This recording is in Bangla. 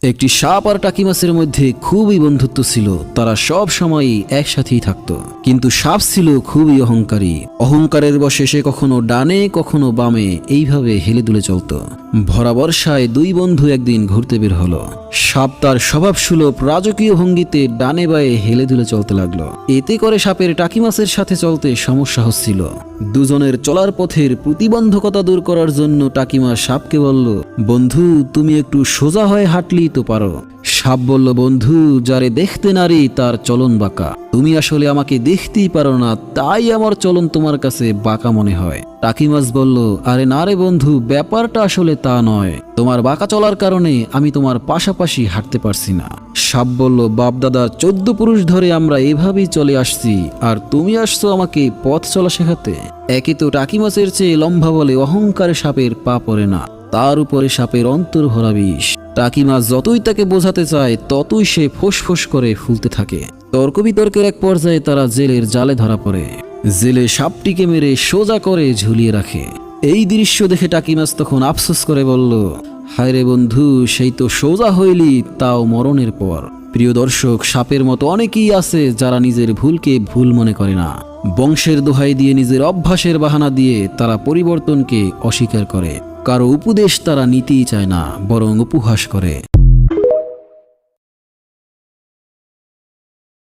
একটি সাপ আর টাকি মাছের মধ্যে খুবই বন্ধুত্ব ছিল। তারা সব সময়ই একসাথেই থাকত। কিন্তু সাপ ছিল খুবই অহংকারী। অহংকারের বশে সে কখনো ডানে কখনো বামে এইভাবে হেলে দুলে চলত। ভরা বর্ষায় দুই বন্ধু একদিন ঘুরতে বের হলো। সাপ তার স্বভাবসুলভ রাজকীয় ভঙ্গিতে ডানে বায়ে হেলে দুলে চলতে লাগলো। এতে করে সাপের টাকি মাছের সাথে চলতে সমস্যা হচ্ছিল। দুজনের চলার পথের প্রতিবন্ধকতা দূর করার জন্য টাকিমা সাপকে বলল, বন্ধু তুমি একটু সোজা হয়ে হাঁটলেই তো পারো। সাপ বলল, বন্ধু যারে দেখতে নারী তার চলন বাঁকা। তুমি আসলে আমাকে দেখতেই পারো না, তাই আমার চলন তোমার কাছে বাঁকা মনে হয়। টাকি মাছ বলল, আরে না রে বন্ধু, ব্যাপারটা আসলে তা নয়। তোমার বাঁকা চলার কারণে আমি তোমার পাশাপাশি হাঁটতে পারছি না। সাপ বলল, বাপদাদার 14 পুরুষ ধরে আমরা এভাবেই চলে আসছি, আর তুমি আসছো আমাকে পথ চলা শেখাতে। একে তো টাকি মাছের চেয়ে লম্বা বলে অহংকারে সাপের পা পড়ে না, তার উপরে সাপের অন্তর ভরা বিষ। টাকি মাছ যতই তাকে বোঝাতে চায় ততই সে ফোঁস করে ফুলতে থাকে। তর্ক বিতর্কের এক পর্যায়ে তারা জেলের জালে ধরা পড়ে। জেলে সাপটিকে মেরে সোজা করে ঝুলিয়ে রাখে। এই দৃশ্য দেখে টাকি মাছ তখন আফসোস করে বলল, হায় রে বন্ধু, সেই তো সোজা হইলি, তাও মরণের পর। প্রিয় দর্শক, সাপের মতো অনেকেই আছে যারা নিজের ভুলকে ভুল মনে করে না। বংশের দোহাই দিয়ে, নিজের অভ্যাসের বাহানা দিয়ে তারা পরিবর্তনকে অস্বীকার করে। কারো উপদেশ তারা নিতেই চায় না, বরং উপহাস করে।